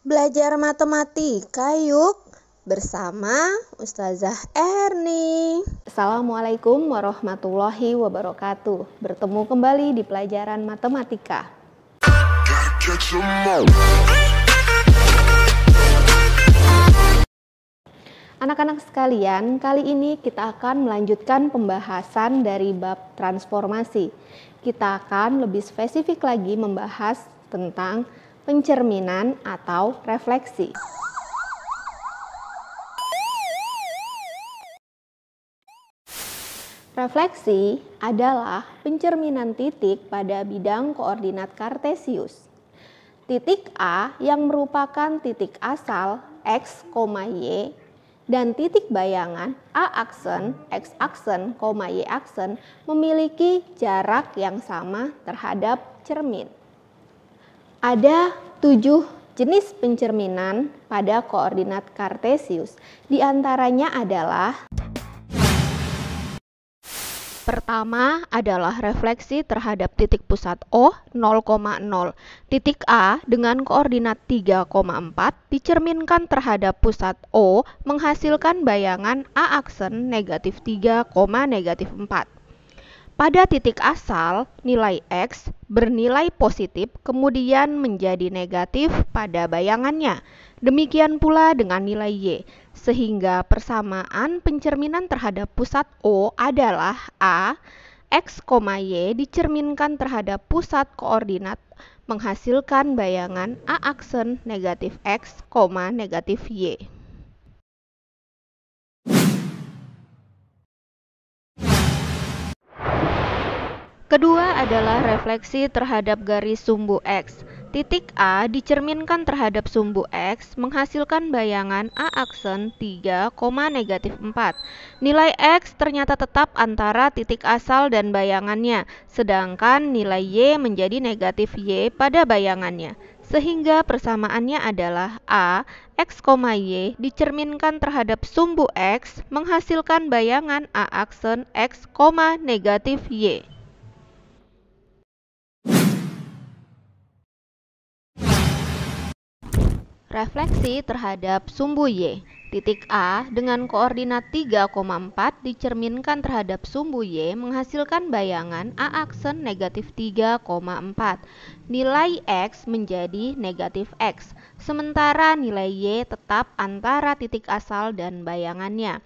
Belajar matematika yuk bersama Ustazah Erni. Assalamualaikum warahmatullahi wabarakatuh. Bertemu kembali di pelajaran matematika. Anak-anak sekalian, kali ini kita akan melanjutkan pembahasan dari bab transformasi. Kita akan lebih spesifik lagi membahas tentang pencerminan atau refleksi. Refleksi adalah pencerminan titik pada bidang koordinat kartesius. Titik A yang merupakan titik asal x, y dan titik bayangan A aksen, x aksen, y aksen memiliki jarak yang sama terhadap cermin. Ada 7 jenis pencerminan pada koordinat kartesius. Di antaranya adalah: pertama adalah refleksi terhadap titik pusat O 0,0. Titik A dengan koordinat 3,4 dicerminkan terhadap pusat O menghasilkan bayangan A aksen negatif 3, negatif 4. Pada titik asal, nilai X bernilai positif kemudian menjadi negatif pada bayangannya. Demikian pula dengan nilai Y, sehingga persamaan pencerminan terhadap pusat O adalah A, X, Y dicerminkan terhadap pusat koordinat menghasilkan bayangan A aksen negatif X, negatif Y. Kedua adalah refleksi terhadap garis sumbu X. Titik A dicerminkan terhadap sumbu X menghasilkan bayangan A aksen 3, negatif 4. Nilai X ternyata tetap antara titik asal dan bayangannya, sedangkan nilai Y menjadi negatif Y pada bayangannya. Sehingga persamaannya adalah A, X, Y dicerminkan terhadap sumbu X menghasilkan bayangan A aksen X, negatif Y. Refleksi terhadap sumbu Y. Titik A dengan koordinat 3,4 dicerminkan terhadap sumbu Y menghasilkan bayangan A aksen negatif 3,4. Nilai X menjadi negatif X, sementara nilai Y tetap antara titik asal dan bayangannya.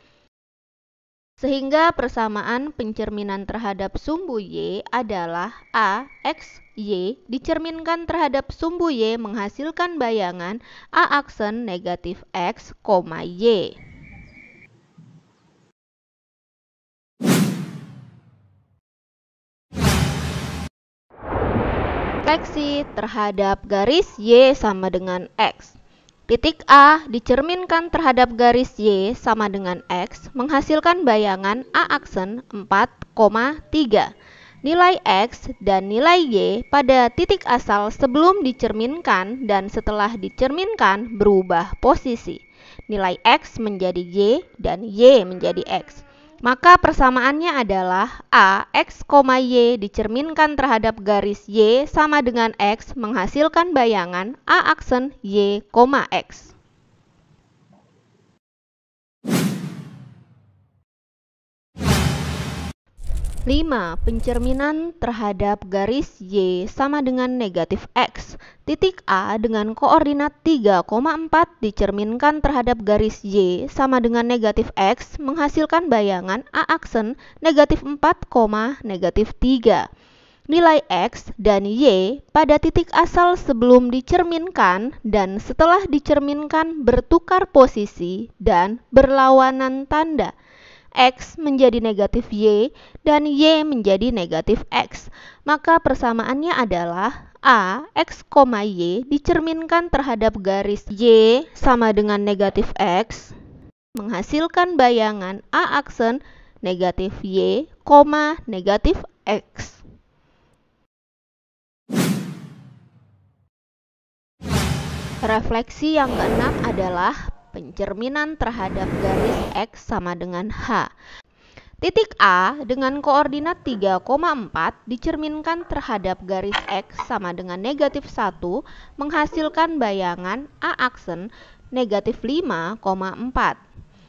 Sehingga persamaan pencerminan terhadap sumbu Y adalah A, X, Y dicerminkan terhadap sumbu Y menghasilkan bayangan A aksen negatif X, Y. Refleksi terhadap garis Y sama dengan X. Titik A dicerminkan terhadap garis Y sama dengan X menghasilkan bayangan A aksen 4,3. Nilai X dan nilai Y pada titik asal sebelum dicerminkan dan setelah dicerminkan berubah posisi. Nilai X menjadi Y dan Y menjadi X. Maka persamaannya adalah A, X, Y dicerminkan terhadap garis Y sama dengan X menghasilkan bayangan A aksen Y, X. Lima, pencerminan terhadap garis Y sama dengan negatif X. Titik A dengan koordinat 3,4 dicerminkan terhadap garis Y sama dengan negatif X menghasilkan bayangan A aksen negatif 4, negatif 3. Nilai X dan Y pada titik asal sebelum dicerminkan dan setelah dicerminkan bertukar posisi dan berlawanan tanda. X menjadi negatif Y dan Y menjadi negatif X. Maka persamaannya adalah A, X, Y dicerminkan terhadap garis Y sama dengan negatif X menghasilkan bayangan A aksen negatif Y, negatif X. Refleksi yang keenam adalah pencerminan terhadap garis X sama dengan H. Titik A dengan koordinat 3,4 dicerminkan terhadap garis X sama dengan negatif 1 menghasilkan bayangan A aksen negatif 5,4.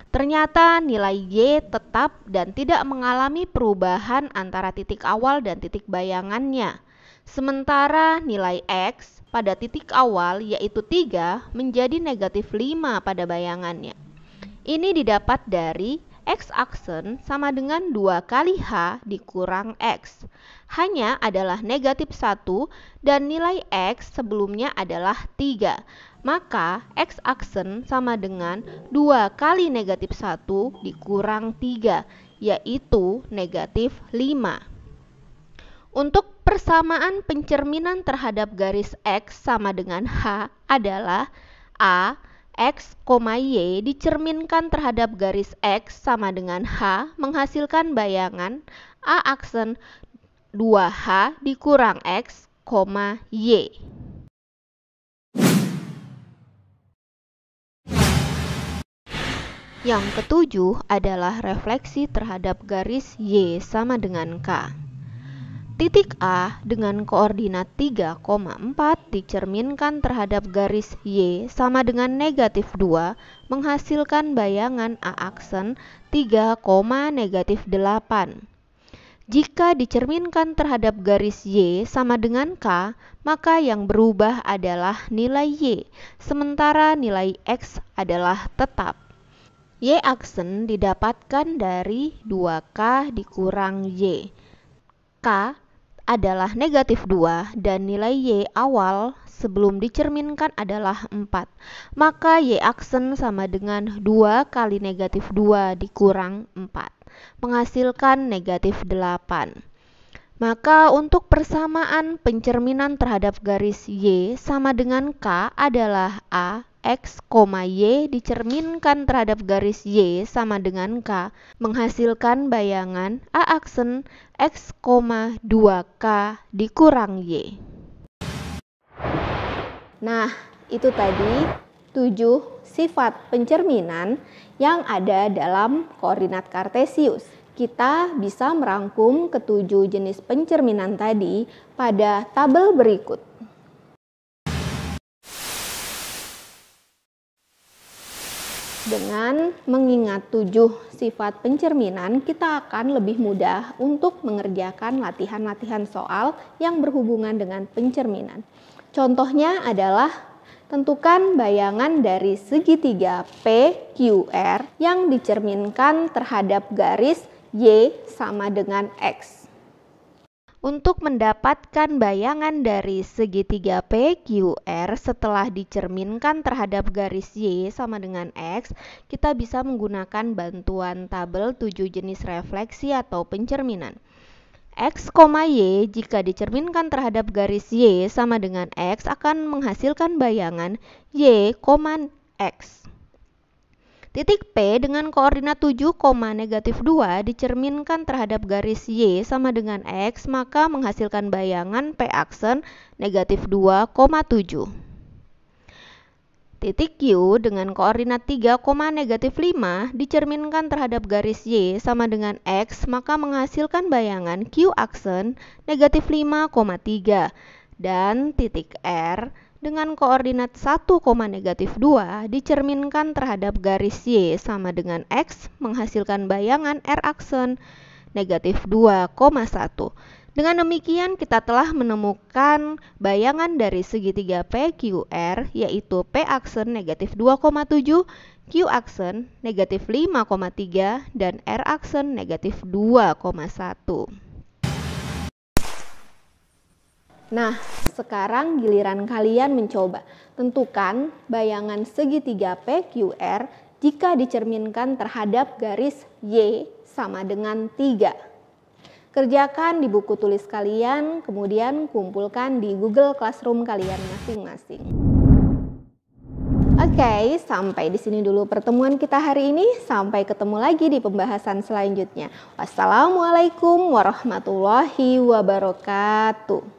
Ternyata nilai Y tetap dan tidak mengalami perubahan antara titik awal dan titik bayangannya. Sementara nilai X pada titik awal yaitu 3 menjadi negatif 5 pada bayangannya. Ini didapat dari X aksen sama dengan 2 kali H dikurang X. Hanya adalah negatif 1 dan nilai X sebelumnya adalah 3. Maka X aksen sama dengan 2 kali negatif 1 dikurang 3, yaitu negatif 5. Untuk persamaan pencerminan terhadap garis X sama dengan H adalah A X, Y dicerminkan terhadap garis X sama dengan H menghasilkan bayangan A aksen 2H dikurang X, Y. Yang ketujuh adalah refleksi terhadap garis Y sama dengan K. Titik A dengan koordinat 3,4 dicerminkan terhadap garis Y sama dengan negatif 2 menghasilkan bayangan A aksen 3, negatif 8. Jika dicerminkan terhadap garis Y sama dengan K, maka yang berubah adalah nilai Y, sementara nilai X adalah tetap. Y aksen didapatkan dari 2K dikurang Y. K adalah negatif 2 dan nilai Y awal sebelum dicerminkan adalah 4. Maka Y aksen sama dengan 2 kali negatif 2 dikurang 4, menghasilkan negatif 8. Maka untuk persamaan pencerminan terhadap garis Y sama dengan K adalah A X, Y dicerminkan terhadap garis Y sama dengan K menghasilkan bayangan A aksen X, 2K dikurang Y. Nah, itu tadi 7 sifat pencerminan yang ada dalam koordinat kartesius. Kita bisa merangkum ketujuh jenis pencerminan tadi pada tabel berikut. Dengan mengingat 7 sifat pencerminan, kita akan lebih mudah untuk mengerjakan latihan-latihan soal yang berhubungan dengan pencerminan. Contohnya adalah tentukan bayangan dari segitiga PQR yang dicerminkan terhadap garis Y sama dengan X. Untuk mendapatkan bayangan dari segitiga PQR setelah dicerminkan terhadap garis Y sama dengan X, kita bisa menggunakan bantuan tabel 7 jenis refleksi atau pencerminan. X, Y jika dicerminkan terhadap garis Y sama dengan X akan menghasilkan bayangan Y, X. Titik P dengan koordinat 7, negatif 2 dicerminkan terhadap garis Y sama dengan X, maka menghasilkan bayangan P aksen negatif 2, 7. Titik Q dengan koordinat 3, negatif 5 dicerminkan terhadap garis Y sama dengan X, maka menghasilkan bayangan Q aksen negatif 5, 3. Dan titik R dengan koordinat 1, negatif 2 dicerminkan terhadap garis Y sama dengan X menghasilkan bayangan R aksen negatif 2, 1. Dengan demikian kita telah menemukan bayangan dari segitiga PQR yaitu P aksen negatif 2,7, Q aksen negatif 5,3 dan R aksen negatif 2,1. Nah, sekarang giliran kalian mencoba. Tentukan bayangan segitiga PQR jika dicerminkan terhadap garis Y sama dengan 3. Kerjakan di buku tulis kalian, kemudian kumpulkan di Google Classroom kalian masing-masing. Oke, sampai di sini dulu pertemuan kita hari ini. Sampai ketemu lagi di pembahasan selanjutnya. Wassalamualaikum warahmatullahi wabarakatuh.